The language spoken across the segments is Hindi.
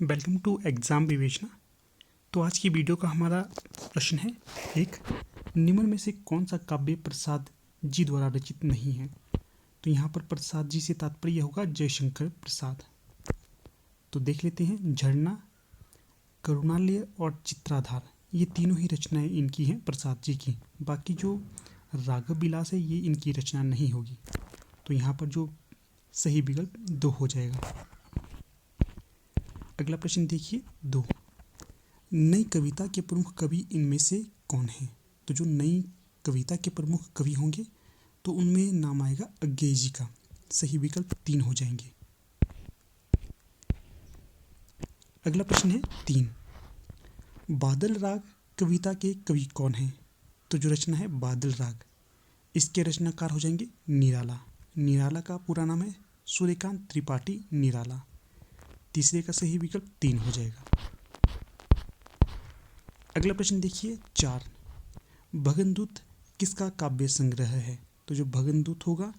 वेलकम टू एग्ज़ाम विवेचना। तो आज की वीडियो का हमारा प्रश्न है, एक निम्न में से कौन सा काव्य प्रसाद जी द्वारा रचित नहीं है। तो यहाँ पर प्रसाद जी से तात्पर्य होगा जयशंकर प्रसाद। तो देख लेते हैं, झरना, करुणालय और चित्राधार, ये तीनों ही रचनाएं इनकी हैं, प्रसाद जी की। बाकी जो राघव विलास है ये इनकी रचना नहीं होगी। तो यहाँ पर जो सही विकल्प 2 हो जाएगा। अगला प्रश्न देखिए 2, नई कविता के प्रमुख कवि इनमें से कौन है। तो जो नई कविता के प्रमुख कवि होंगे तो उनमें नाम आएगा अज्ञेय जी का। सही विकल्प 3 हो जाएंगे। अगला प्रश्न है 3, बादल राग कविता के कवि कौन हैं। तो जो रचना है बादल राग, इसके रचनाकार हो जाएंगे निराला। निराला का पूरा नाम है सूर्यकांत त्रिपाठी निराला। तीसरे का सही विकल्प 3 हो जाएगा। अगला प्रश्न देखिए 4, भगनदूत किसका काव्य संग्रह है। तो जो भगनदूत होगा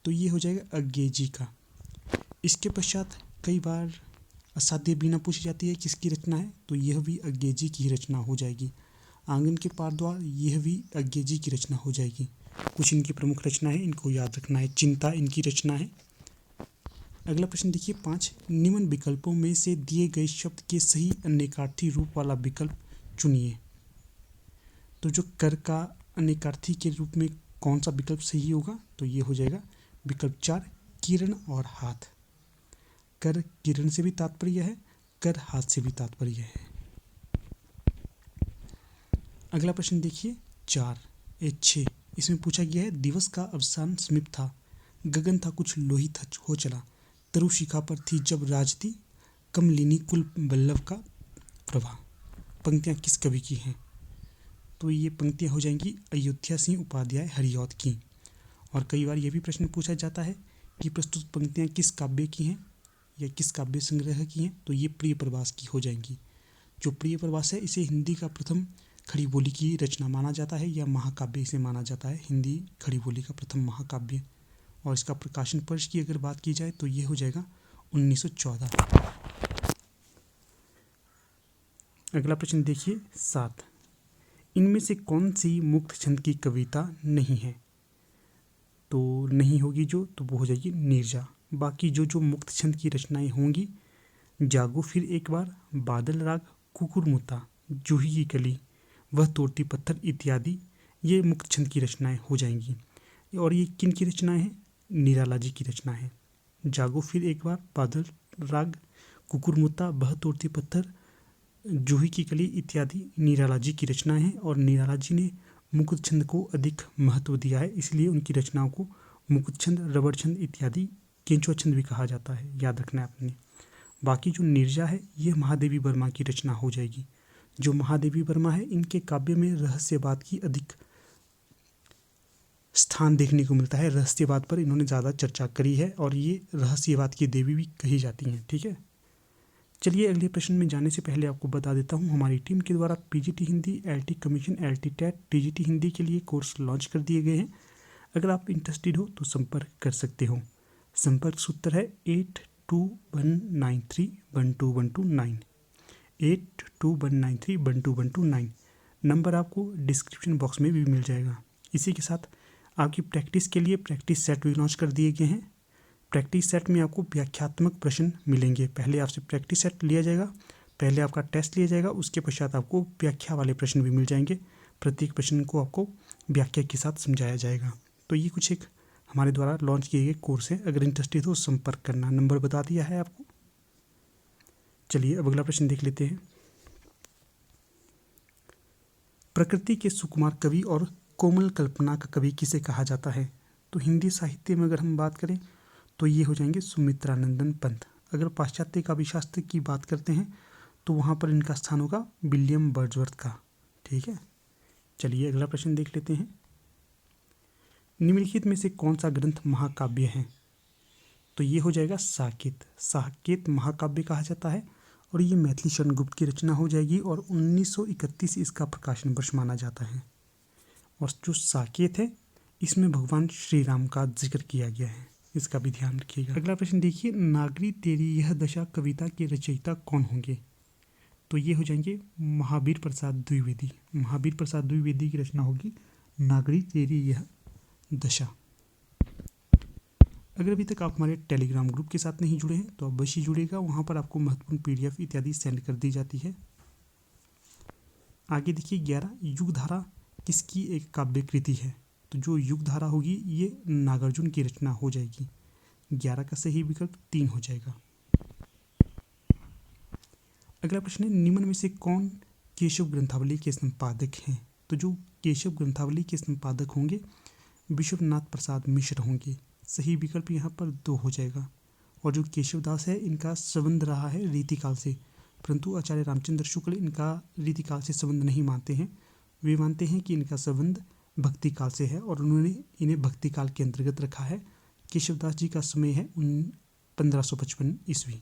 तो ये हो जाएगा अज्ञेय जी का। इसके पश्चात कई बार असाध्य बीना पूछी जाती है, किसकी रचना है। तो यह भी अज्ञेय जी की रचना हो जाएगी। आंगन के पार द्वार, यह भी अज्ञेय जी की रचना हो जाएगी। कुछ इनकी प्रमुख रचना है, इनको याद रखना है। चिंता इनकी रचना है। अगला प्रश्न देखिए 5, निम्न विकल्पों में से दिए गए शब्द के सही अनेकार्थी रूप वाला विकल्प चुनिए। तो जो कर का अनेकार्थी के रूप में कौन सा विकल्प सही होगा। तो ये हो जाएगा विकल्प 4, किरण और हाथ। कर किरण से भी तात्पर्य है, कर हाथ से भी तात्पर्य है। अगला प्रश्न देखिए 6, इसमें पूछा गया है, दिवस का अवसान समीप था, गगन था कुछ लोहित हो चला, तरु शिखा पर थी जब राजती, कमलिनी कुल बल्लभ का प्रभा। पंक्तियां किस कवि की हैं। तो ये पंक्तियां हो जाएंगी अयोध्या सिंह उपाध्याय हरिऔध की। और कई बार ये भी प्रश्न पूछा जाता है कि प्रस्तुत पंक्तियां किस काव्य की हैं या किस काव्य संग्रह की हैं। तो ये प्रिय प्रवास की हो जाएंगी। जो प्रिय प्रवास है इसे हिंदी का प्रथम खड़ी बोली की रचना माना जाता है, या महाकाव्य इसे माना जाता है, हिंदी खड़ी बोली का प्रथम महाकाव्य। और इसका प्रकाशन वर्ष की अगर बात की जाए तो ये हो जाएगा 1914। अगला प्रश्न देखिए 7, इनमें से कौन सी मुक्त छंद की कविता नहीं है। तो नहीं होगी जो, तो वो हो जाएगी नीरजा। बाकी जो मुक्त छंद की रचनाएं होंगी, जागो फिर एक बार, बादल राग, कुकुरमुत्ता, जूही की कली, वह तोड़ती पत्थर इत्यादि, ये मुक्त छंद की रचनाएं हो जाएंगी। और ये किन की रचनाएं हैं। निराला जी की रचना है। जागो फिर एक बार, बादल राग, कुकुरमुत्ता, वह तोड़ती पत्थर, जूही की कली इत्यादि निराला जी की रचना है। और निराला जी ने मुकुट छंद को अधिक महत्व दिया है, इसलिए उनकी रचनाओं को मुकुट छंद, रबड़ छंद इत्यादि, केंचुआ छंद भी कहा जाता है, याद रखना है आपने। बाकी जो नीरजा है ये महादेवी वर्मा की रचना हो जाएगी। जो महादेवी वर्मा है इनके काव्य में रहस्यवाद की अधिक स्थान देखने को मिलता है। रहस्यवाद पर इन्होंने ज़्यादा चर्चा करी है और ये रहस्यवाद की देवी भी कही जाती हैं। ठीक है, चलिए अगले प्रश्न में जाने से पहले आपको बता देता हूँ, हमारी टीम के द्वारा PGT Hindi, LT commission, LT TET, TGT Hindi के लिए कोर्स लॉन्च कर दिए गए हैं। अगर आप इंटरेस्टेड हो तो संपर्क कर सकते हो। संपर्क सूत्र है 8219312129, 8219312129। नंबर आपको डिस्क्रिप्शन बॉक्स में भी मिल जाएगा। इसी के साथ आपकी प्रैक्टिस के लिए प्रैक्टिस सेट भी लॉन्च कर दिए गए हैं। प्रैक्टिस सेट में आपको व्याख्यात्मक प्रश्न मिलेंगे। पहले आपसे प्रैक्टिस सेट लिया जाएगा, पहले आपका टेस्ट लिया जाएगा, उसके पश्चात आपको व्याख्या वाले प्रश्न भी मिल जाएंगे। प्रत्येक प्रश्न को आपको व्याख्या के साथ समझाया जाएगा। तो ये कुछ एक हमारे द्वारा लॉन्च किए गए कोर्स है। अगर इंटरेस्टेड हो संपर्क करना, नंबर बता दिया है आपको। चलिए अब अगला प्रश्न देख लेते हैं। प्रकृति के सुकुमार कवि और कोमल कल्पना का कवि किसे कहा जाता है। तो हिंदी साहित्य में अगर हम बात करें तो ये हो जाएंगे सुमित्रानंदन पंत। अगर पाश्चात्य काव्यशास्त्र की बात करते हैं तो वहाँ पर इनका स्थान होगा विलियम वर्ड्सवर्थ का। ठीक है, चलिए अगला प्रश्न देख लेते हैं। निम्नलिखित में से कौन सा ग्रंथ महाकाव्य है। तो ये हो जाएगा साकेत। साकेत महाकाव्य कहा जाता है और ये मैथिली शरण गुप्त की रचना हो जाएगी और 1931 इसका प्रकाशन वर्ष माना जाता है। और जो साकेत है इसमें भगवान श्री राम का जिक्र किया गया है। इसका भी ध्यान रखिएगा। अगला प्रश्न देखिए, नागरी तेरी यह दशा कविता के रचयिता कौन होंगे? तो ये हो जाएंगे महावीर प्रसाद द्विवेदी। महावीर प्रसाद द्विवेदी की रचना होगी नागरी तेरी यह दशा। अगर अभी तक आप हमारे टेलीग्राम ग्रुप के साथ नहीं जुड़े हैं तो अवश्य जुड़ेगा, वहाँ पर आपको महत्वपूर्ण PDF इत्यादि सेंड कर दी जाती है। आगे देखिए 11, युगधारा किसकी एक काव्य कृति है? तो जो युगधारा होगी ये नागार्जुन की रचना हो जाएगी। 11 का सही विकल्प 3 हो जाएगा। अगला प्रश्न है, निम्न में से कौन केशव ग्रंथावली के संपादक हैं? तो जो केशव ग्रंथावली के संपादक होंगे विश्वनाथ प्रसाद मिश्र होंगे। सही विकल्प यहाँ पर 2 हो जाएगा। और जो केशवदास है इनका संबंध रहा है रीतिकाल से, परंतु आचार्य रामचंद्र शुक्ल इनका रीतिकाल से संबंध नहीं मानते हैं। वे मानते हैं कि इनका संबंध भक्ति काल से है और उन्होंने इन्हें भक्ति काल के अंतर्गत रखा है। केशवदास जी का समय है 1555 ईस्वी।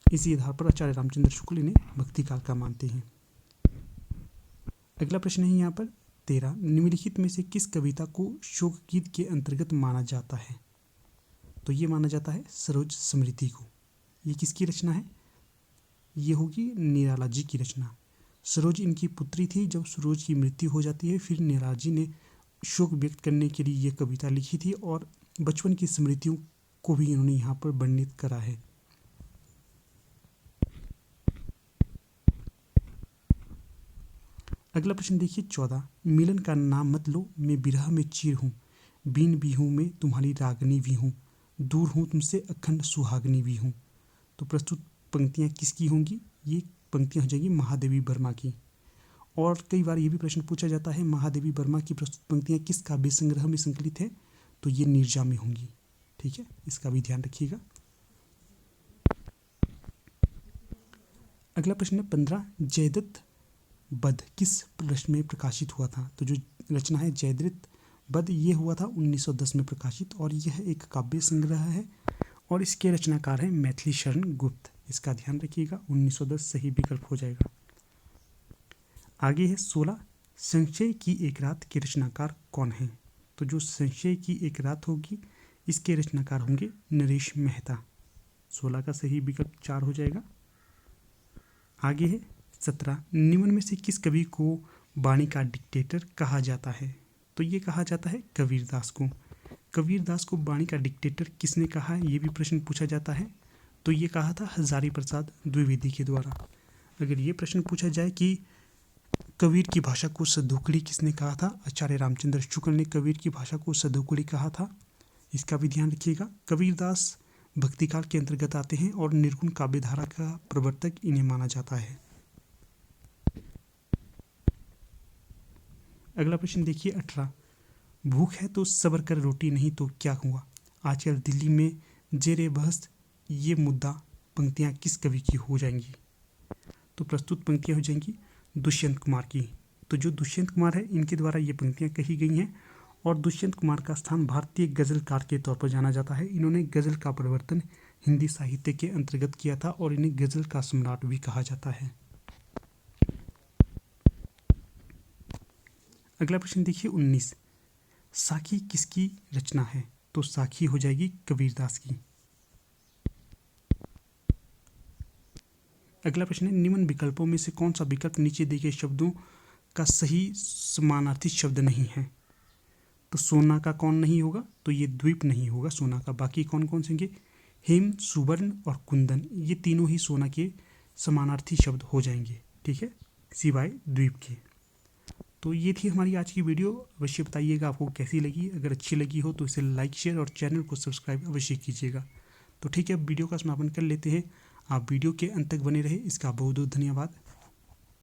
इसी आधार पर आचार्य रामचंद्र शुक्ल इन्हें भक्ति काल का मानते हैं। अगला प्रश्न है यहाँ पर 13, निम्नलिखित में से किस कविता को शोक गीत के अंतर्गत माना जाता है? तो ये माना जाता है सरोज स्मृति को। ये किसकी रचना है? ये होगी निराला जी की रचना। सरोज इनकी पुत्री थी। जब सरोज की मृत्यु हो जाती है फिर निराला जी ने शोक व्यक्त करने के लिए ये कविता लिखी थी और बचपन की स्मृतियों को भी इन्होंने यहाँ पर वर्णित करा है। अगला प्रश्न देखिए 14, मिलन का नाम मत लो, मैं बिरह में चीर हूँ, बीन भी हूँ मैं तुम्हारी रागनी भी हूँ, दूर हूँ तुमसे अखंड सुहागनी भी हूँ। तो प्रस्तुत पंक्तियाँ किसकी होंगी? ये पंक्तियाँ हो जाएंगी महादेवी वर्मा की। और कई बार ये भी प्रश्न पूछा जाता है महादेवी वर्मा की प्रस्तुत पंक्तियाँ किस काव्य संग्रह में संकलित है? तो ये नीरजा में होंगी। ठीक है, इसका भी ध्यान रखिएगा। अगला प्रश्न है 15, जयद्रथ वध किस वर्ष में प्रकाशित हुआ था? तो जो रचना है जयद्रथ वध ये हुआ था 1910 में प्रकाशित और यह एक काव्य संग्रह है और इसके रचनाकार हैं मैथिली शरण गुप्त। इसका ध्यान रखिएगा, 1910 सही विकल्प हो जाएगा। आगे है 16, संशय की एक रात के रचनाकार कौन हैं? तो जो संशय की एक रात होगी इसके रचनाकार होंगे नरेश मेहता। 16 का सही विकल्प 4 हो जाएगा। आगे है 17, निम्न में से किस कवि को वाणी का डिक्टेटर कहा जाता है? तो ये कहा जाता है कबीरदास को। कबीरदास को वाणी का डिक्टेटर किसने कहा है? ये भी प्रश्न पूछा जाता है। तो ये कहा था हजारी प्रसाद द्विवेदी के द्वारा। अगर ये प्रश्न पूछा जाए कि कबीर की भाषा को सदुकड़ी किसने कहा था? आचार्य रामचंद्र शुक्ल ने कबीर की भाषा को सदुकड़ी कहा था। इसका भी ध्यान रखिएगा। कबीरदास भक्तिकाल के अंतर्गत आते हैं और निर्गुण काव्यधारा का प्रवर्तक इन्हें माना जाता है। अगला प्रश्न देखिए 18, भूख है तो सब्र कर रोटी नहीं तो क्या हुआ, आजकल दिल्ली में जेरे बहस ये मुद्दा पंक्तियाँ किस कवि की हो जाएंगी? तो प्रस्तुत पंक्तियाँ हो जाएंगी दुष्यंत कुमार की। तो जो दुष्यंत कुमार है इनके द्वारा ये पंक्तियाँ कही गई हैं और दुष्यंत कुमार का स्थान भारतीय गज़लकार के तौर पर जाना जाता है। इन्होंने गज़ल का प्रवर्तन हिंदी साहित्य के अंतर्गत किया था और इन्हें गज़ल का सम्राट भी कहा जाता है। अगला प्रश्न देखिए 19, साखी किसकी रचना है? तो साखी हो जाएगी कबीरदास की। अगला प्रश्न है निम्न विकल्पों में से कौन सा विकल्प नीचे दिए गए शब्दों का सही समानार्थी शब्द नहीं है? तो सोना का कौन नहीं होगा? तो ये द्वीप नहीं होगा सोना का। बाकी कौन कौन से होंगे? हेम, सुवर्ण और कुंदन, ये तीनों ही सोना के समानार्थी शब्द हो जाएंगे। ठीक है, सिवाय द्वीप के। तो ये थी हमारी आज की वीडियो। अवश्य बताइएगा आपको कैसी लगी। अगर अच्छी लगी हो तो इसे लाइक, शेयर और चैनल को सब्सक्राइब अवश्य कीजिएगा। तो ठीक है, अब वीडियो का समापन कर लेते हैं। आप वीडियो के अंत तक बने रहे इसका बहुत बहुत धन्यवाद।